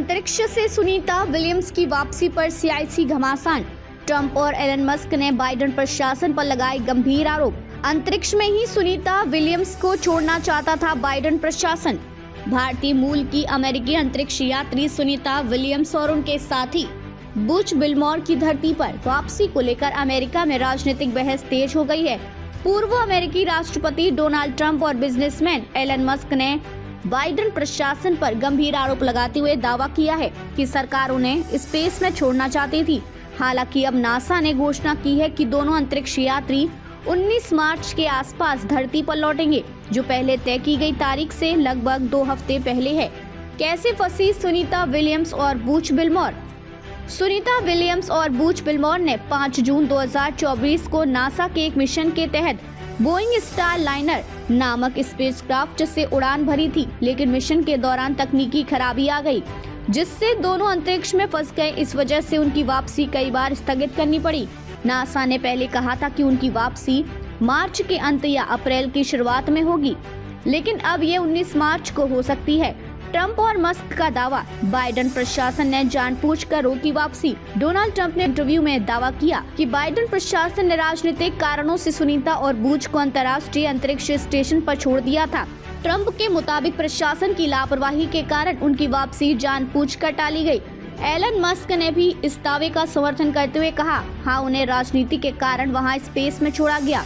अंतरिक्ष से सुनीता विलियम्स की वापसी पर सियासी घमासान। ट्रंप और एलन मस्क ने बाइडेन प्रशासन पर लगाए गंभीर आरोप। अंतरिक्ष में ही सुनीता विलियम्स को छोड़ना चाहता था बाइडेन प्रशासन। भारतीय मूल की अमेरिकी अंतरिक्ष यात्री सुनीता विलियम्स और उनके साथी बुच विल्मोर की धरती पर वापसी को लेकर अमेरिका में राजनीतिक बहस तेज हो गई है। पूर्व अमेरिकी राष्ट्रपति डोनाल्ड ट्रंप और बिजनेसमैन एलन मस्क ने बाइडेन प्रशासन पर गंभीर आरोप लगाते हुए दावा किया है कि सरकार उन्हें स्पेस में छोड़ना चाहती थी। हालांकि अब नासा ने घोषणा की है कि दोनों अंतरिक्ष यात्री 19 मार्च के आसपास धरती पर लौटेंगे, जो पहले तय की गई तारीख से लगभग 2 हफ्ते पहले है। कैसे फंसी सुनीता विलियम्स और बुच विल्मोर? सुनीता विलियम्स और बुच विल्मोर ने 5 जून 2024 को नासा के एक मिशन के तहत बोइंग स्टार लाइनर नामक स्पेसक्राफ्ट से उड़ान भरी थी, लेकिन मिशन के दौरान तकनीकी खराबी आ गई, जिससे दोनों अंतरिक्ष में फंस गए। इस वजह से उनकी वापसी कई बार स्थगित करनी पड़ी। नासा ने पहले कहा था कि उनकी वापसी मार्च के अंत या अप्रैल की शुरुआत में होगी, लेकिन अब ये 19 मार्च को हो सकती है। ट्रंप और मस्क का दावा, बाइडेन प्रशासन ने जानबूझकर रोकी वापसी। डोनाल्ड ट्रंप ने इंटरव्यू में दावा किया कि बाइडेन प्रशासन ने राजनीतिक कारणों से सुनीता और बुच को अंतर्राष्ट्रीय अंतरिक्ष स्टेशन पर छोड़ दिया था। ट्रंप के मुताबिक प्रशासन की लापरवाही के कारण उनकी वापसी जानबूझकर टाली गई। एलन मस्क ने भी इस दावे का समर्थन करते हुए कहा, हाँ, उन्हें राजनीति के कारण वहां स्पेस में छोड़ा गया,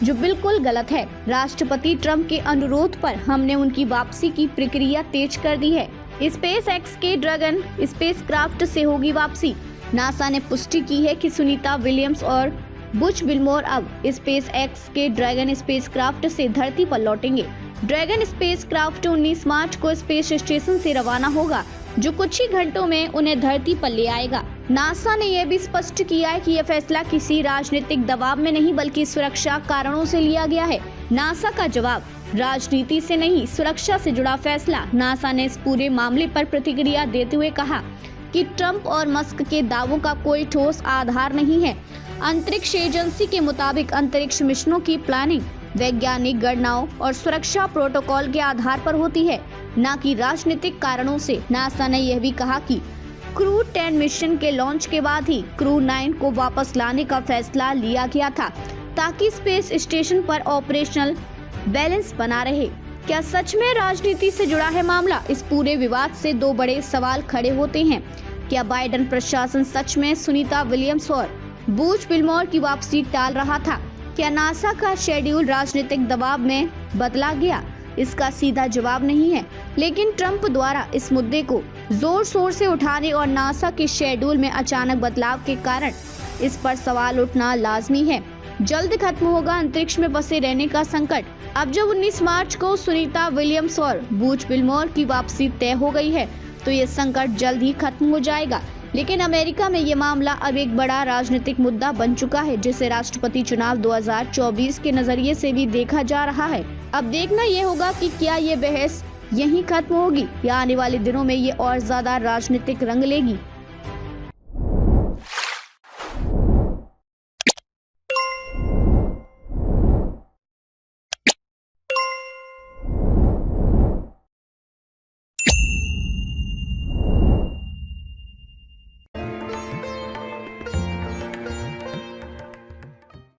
जो बिल्कुल गलत है। राष्ट्रपति ट्रंप के अनुरोध पर हमने उनकी वापसी की प्रक्रिया तेज कर दी है। स्पेस एक्स के ड्रैगन स्पेसक्राफ्ट से होगी वापसी। नासा ने पुष्टि की है कि सुनीता विलियम्स और बुच विल्मोर अब स्पेस एक्स के ड्रैगन स्पेसक्राफ्ट से धरती पर लौटेंगे। ड्रैगन स्पेसक्राफ्ट 19 मार्च को स्पेस स्टेशन से रवाना होगा, जो कुछ ही घंटों में उन्हें धरती पर ले आएगा। नासा ने यह भी स्पष्ट किया है कि यह फैसला किसी राजनीतिक दबाव में नहीं, बल्कि सुरक्षा कारणों से लिया गया है। नासा का जवाब, राजनीति से नहीं, सुरक्षा से जुड़ा फैसला। नासा ने इस पूरे मामले पर प्रतिक्रिया देते हुए कहा कि ट्रंप और मस्क के दावों का कोई ठोस आधार नहीं है। अंतरिक्ष एजेंसी के मुताबिक अंतरिक्ष मिशनों की प्लानिंग वैज्ञानिक गणनाओं और सुरक्षा प्रोटोकॉल के आधार पर होती है, न कि राजनीतिक कारणों से। नासा ने यह भी कहा कि क्रू 10 मिशन के लॉन्च के बाद ही क्रू 9 को वापस लाने का फैसला लिया गया था, ताकि स्पेस स्टेशन पर ऑपरेशनल बैलेंस बना रहे। क्या सच में राजनीति से जुड़ा है मामला? इस पूरे विवाद से 2 बड़े सवाल खड़े होते हैं। क्या बाइडेन प्रशासन सच में सुनीता विलियम्स और बुच विल्मोर की वापसी टाल रहा था? क्या नासा का शेड्यूल राजनीतिक दबाव में बदला गया? इसका सीधा जवाब नहीं है, लेकिन ट्रंप द्वारा इस मुद्दे को जोर शोर से उठाने और नासा के शेड्यूल में अचानक बदलाव के कारण इस पर सवाल उठना लाजमी है। जल्द खत्म होगा अंतरिक्ष में बसे रहने का संकट। अब जब 19 मार्च को सुनीता विलियम्स और बुच विल्मोर की वापसी तय हो गई है, तो ये संकट जल्द ही खत्म हो जाएगा। लेकिन अमेरिका में ये मामला अब एक बड़ा राजनीतिक मुद्दा बन चुका है, जिसे राष्ट्रपति चुनाव 2024 के नजरिए से भी देखा जा रहा है। अब देखना ये होगा कि क्या ये बहस यहीं खत्म होगी या आने वाले दिनों में ये और ज्यादा राजनीतिक रंग लेगी।